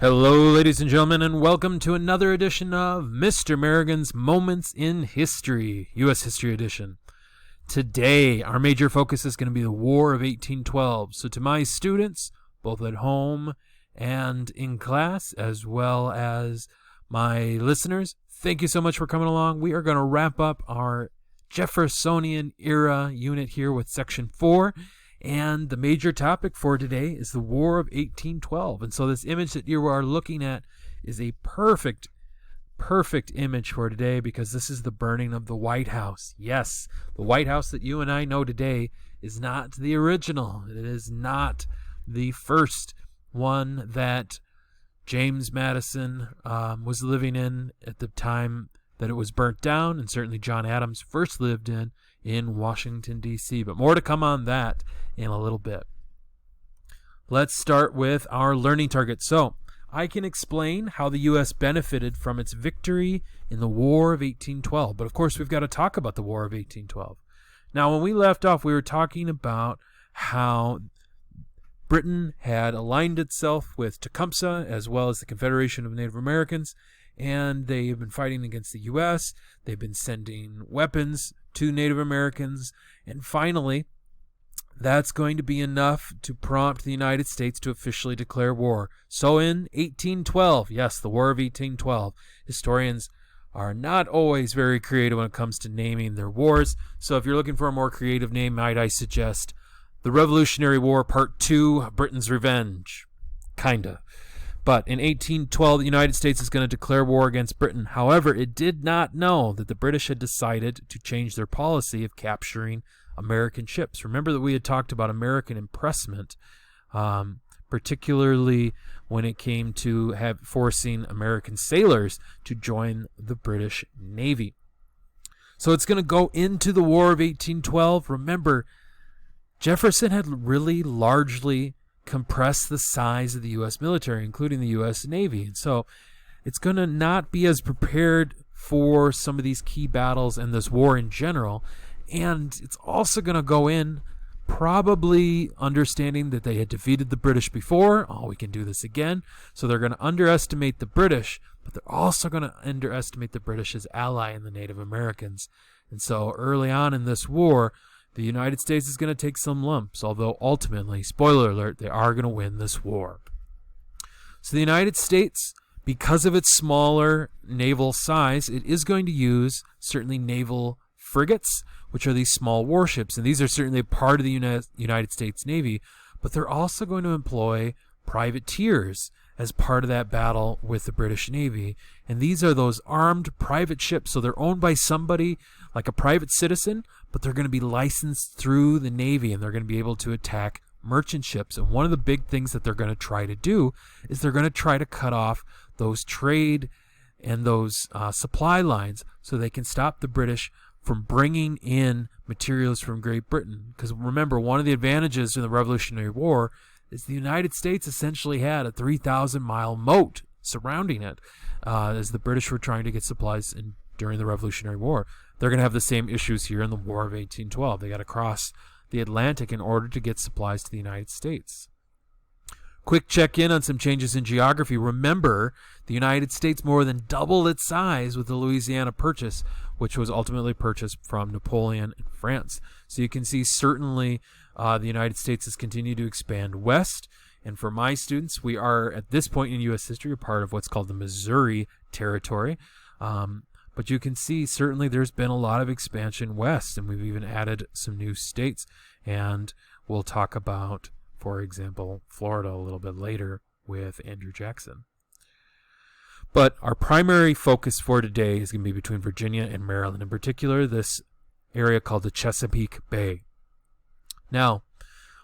Hello, ladies and gentlemen, and welcome to another edition of Mr. Merrigan's Moments in History, U.S. History Edition. Today, our major focus is going to be the War of 1812. So to my students, both at home and in class, as well as my listeners, thank you so much for coming along. We are going to wrap up our Jeffersonian era unit here with Section 4. And the major topic for today is the War of 1812. And so this image that you are looking at is a perfect image for today, because this is the burning of the White House. Yes, the White House that you and I know today is not the original. It is not the first one that James Madison was living in at the time that it was burnt down, and certainly John Adams first lived in Washington, D.C. But more to come on that in a little bit. Let's start with our learning target. So, I can explain how the U.S. benefited from its victory in the War of 1812. But of course, we've got to talk about the War of 1812. Now, when we left off, we were talking about how Britain had aligned itself with Tecumseh as well as the Confederation of Native Americans, and they have been fighting against the U.S. They've been sending weapons to Native Americans, and finally, that's going to be enough to prompt the United States to officially declare war. So in 1812, yes, the War of 1812, historians are not always very creative when it comes to naming their wars. So if you're looking for a more creative name, might I suggest the Revolutionary War Part 2, Britain's Revenge. Kinda. But in 1812, the United States is going to declare war against Britain. However, it did not know that the British had decided to change their policy of capturing American ships. Remember that we had talked about American impressment, particularly when it came to forcing American sailors to join the British Navy. So it's going to go into the War of 1812. Remember, Jefferson had really largely compress the size of the U.S. military, including the U.S. Navy. And so it's going to not be as prepared for some of these key battles and this war in general. And it's also going to go in probably understanding that they had defeated the British before. Oh, we can do this again. So they're going to underestimate the British, but they're also going to underestimate the British as ally in the Native Americans. And so early on in this war, the United States is going to take some lumps, although ultimately, spoiler alert, they are going to win this war. So the United States, because of its smaller naval size, it is going to use certainly naval frigates, which are these small warships. And these are certainly a part of the United States Navy, but they're also going to employ privateers as part of that battle with the British Navy. And these are those armed private ships. So they're owned by somebody like a private citizen, but they're going to be licensed through the Navy, and they're going to be able to attack merchant ships. And one of the big things that they're going to try to do is they're going to try to cut off those trade and those supply lines so they can stop the British from bringing in materials from Great Britain. Because remember, one of the advantages in the Revolutionary War is the United States essentially had a 3,000-mile moat surrounding it as the British were trying to get supplies during the Revolutionary War. They're going to have the same issues here in the War of 1812. They got to cross the Atlantic in order to get supplies to the United States. Quick check-in on some changes in geography. Remember, the United States more than doubled its size with the Louisiana Purchase, which was ultimately purchased from Napoleon in France. So you can see certainly the United States has continued to expand west. And for my students, we are at this point in U.S. history a part of what's called the Missouri Territory. But you can see certainly there's been a lot of expansion west, and we've even added some new states. And we'll talk about, for example, Florida a little bit later with Andrew Jackson. But our primary focus for today is going to be between Virginia and Maryland, in particular this area called the Chesapeake Bay. Now,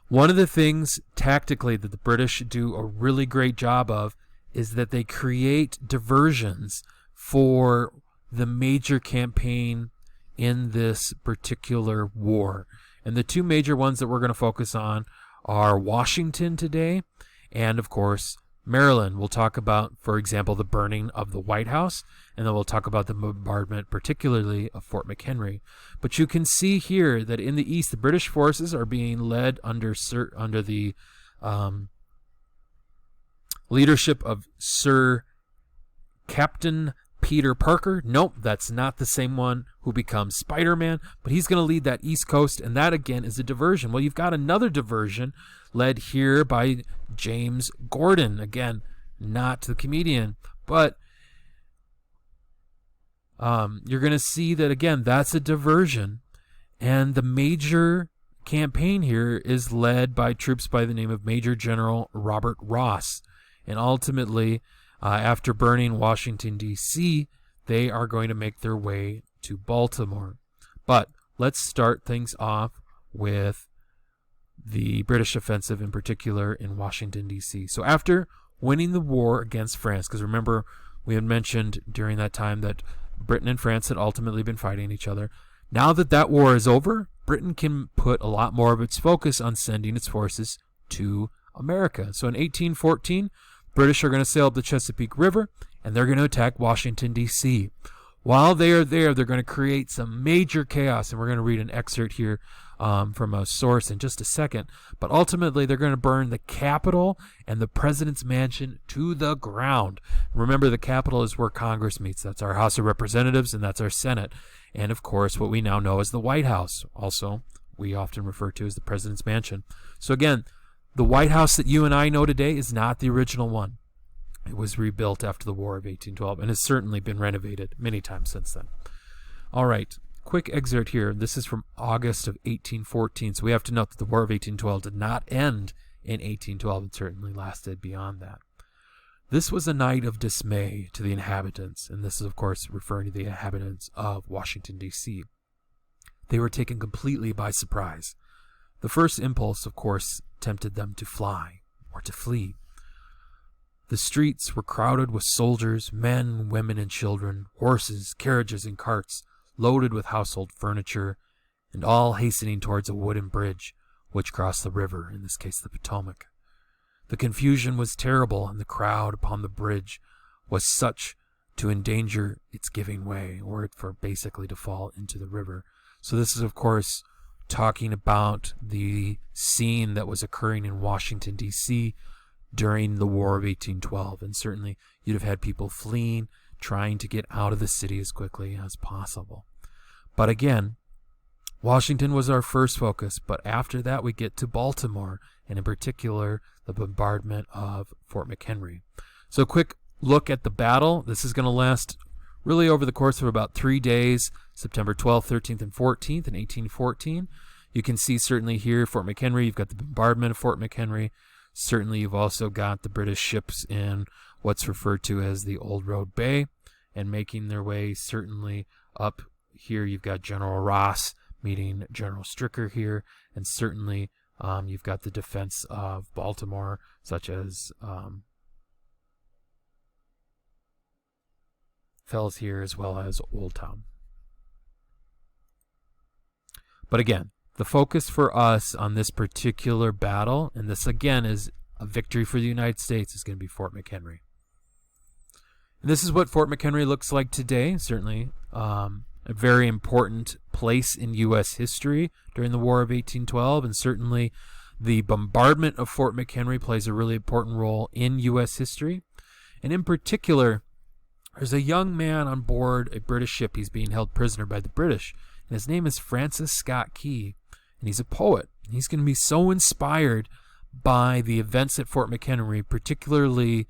one of the things tactically that the British do a really great job of is that they create diversions for the major campaign in this particular war. And the two major ones that we're going to focus on are Washington today and, of course, Maryland. We'll talk about, for example, the burning of the White House, and then we'll talk about the bombardment, particularly of Fort McHenry. But you can see here that in the east, the British forces are being led under the Leadership of Sir Captain Peter Parker. Nope, that's not the same one who becomes Spider-Man, but he's going to lead that East Coast, and that again is a diversion. Well, you've got another diversion led here by James Gordon. Again, not the comedian, but you're going to see that, again, that's a diversion. And the major campaign here is led by troops by the name of Major General Robert Ross. And ultimately, after burning Washington, D.C., they are going to make their way to Baltimore. But let's start things off with the British offensive, in particular in Washington, D.C. So after winning the war against France, because remember, we had mentioned during that time that Britain and France had ultimately been fighting each other. Now that that war is over, Britain can put a lot more of its focus on sending its forces to America. So in 1814, British are going to sail up the Chesapeake River, and they're going to attack Washington, D.C. While they are there, they're going to create some major chaos, and we're going to read an excerpt here from a source in just a second. But ultimately, they're going to burn the Capitol and the President's Mansion to the ground. Remember, the Capitol is where Congress meets. That's our House of Representatives, and that's our Senate. And, of course, what we now know as the White House. Also, we often refer to as the President's Mansion. So, again, the White House that you and I know today is not the original one. It was rebuilt after the War of 1812 and has certainly been renovated many times since then. All right, quick excerpt here. This is from August of 1814. So we have to note that the War of 1812 did not end in 1812. It certainly lasted beyond that. This was a night of dismay to the inhabitants, and this is, of course, referring to the inhabitants of Washington, D.C. They were taken completely by surprise. The first impulse, of course, tempted them to fly or to flee. The streets were crowded with soldiers, men, women, and children, horses, carriages, and carts, loaded with household furniture, and all hastening towards a wooden bridge which crossed the river, in this case the Potomac. The confusion was terrible, and the crowd upon the bridge was such to endanger its giving way, or for basically to fall into the river. So this is, of course, talking about the scene that was occurring in Washington, D.C., during the War of 1812, and certainly you'd have had people fleeing, trying to get out of the city as quickly as possible. But again, Washington was our first focus, but after that we get to Baltimore, and in particular, the bombardment of Fort McHenry. So a quick look at the battle. This is going to last really over the course of about 3 days, September 12th, 13th, and 14th in 1814. You can see certainly here Fort McHenry, you've got the bombardment of Fort McHenry. Certainly you've also got the British ships in what's referred to as the Old Road Bay, and making their way certainly up here. You've got General Ross meeting General Stricker here, and certainly you've got the defense of Baltimore, such as Fells here, as well as Old Town. But again, the focus for us on this particular battle, and this again is a victory for the United States, is going to be Fort McHenry. And this is what Fort McHenry looks like today. Certainly a very important place in U.S. history during the War of 1812, and certainly the bombardment of Fort McHenry plays a really important role in U.S. history. And in particular, there's a young man on board a British ship. He's being held prisoner by the British, and his name is Francis Scott Key, and he's a poet. He's going to be so inspired by the events at Fort McHenry, particularly,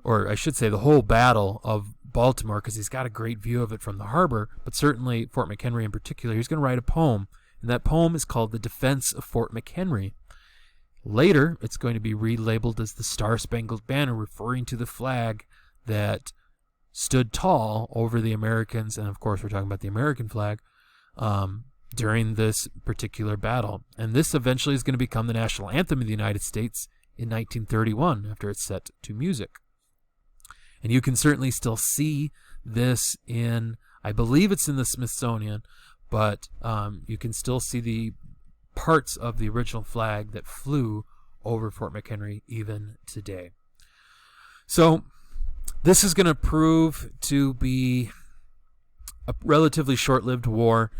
or I should say the whole battle of Baltimore, because he's got a great view of it from the harbor, but certainly Fort McHenry in particular. He's going to write a poem, and that poem is called The Defense of Fort McHenry. Later, it's going to be relabeled as the Star-Spangled Banner, referring to the flag that stood tall over the Americans, and of course we're talking about the American flag, during this particular battle. And this eventually is going to become the national anthem of the United States in 1931, after it's set to music. And you can certainly still see this in, I believe it's in the Smithsonian, but you can still see the parts of the original flag that flew over Fort McHenry even today. So this is going to prove to be a relatively short-lived war.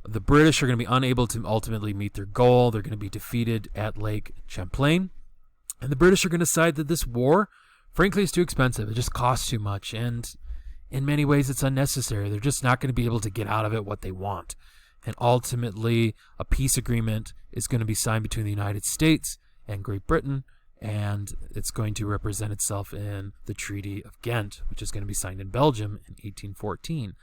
The British are going to be unable to ultimately meet their goal. They're going to be defeated at Lake Champlain. And the British are going to decide that this war, frankly, is too expensive. It just costs too much. And in many ways, it's unnecessary. They're just not going to be able to get out of it what they want. And ultimately, a peace agreement is going to be signed between the United States and Great Britain, and it's going to represent itself in the Treaty of Ghent, which is going to be signed in Belgium in 1814.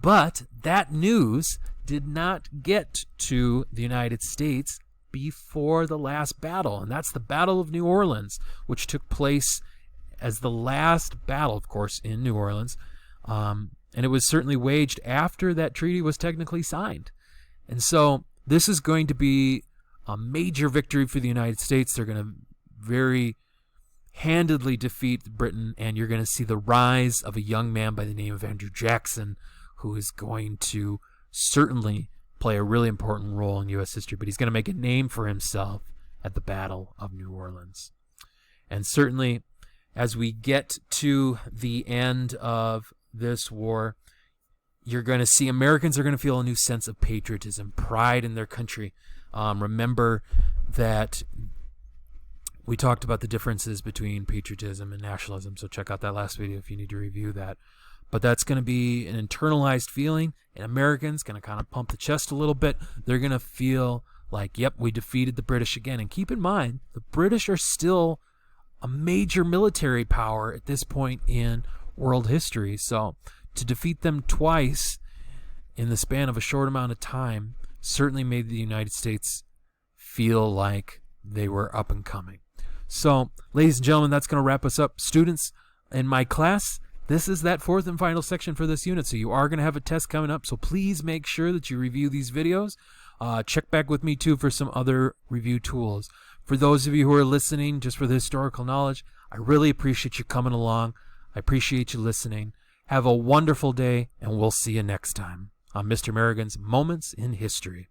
But that news did not get to the United States before the last battle, and that's the Battle of New Orleans, which took place as the last battle, of course, in New Orleans. And it was certainly waged after that treaty was technically signed. And so this is going to be a major victory for the United States. They're going to very handedly defeat Britain, and you're going to see the rise of a young man by the name of Andrew Jackson, who is going to certainly play a really important role in U.S. history, but he's going to make a name for himself at the Battle of New Orleans. And certainly, as we get to the end of this war, you're going to see Americans are going to feel a new sense of patriotism, pride in their country. Remember that we talked about the differences between patriotism and nationalism, so check out that last video if you need to review that. But that's going to be an internalized feeling, and Americans going to kind of pump the chest a little bit. They're going to feel like, yep, we defeated the British again. And keep in mind, the British are still a major military power at this point in world history. So to defeat them twice in the span of a short amount of time certainly made the United States feel like they were up and coming. So, ladies and gentlemen, that's going to wrap us up. Students, in my class, this is that fourth and final section for this unit. So you are going to have a test coming up. So please make sure that you review these videos. Check back with me, too, for some other review tools. For those of you who are listening, just for the historical knowledge, I really appreciate you coming along. I appreciate you listening. Have a wonderful day, and we'll see you next time on Mr. Merrigan's Moments in History.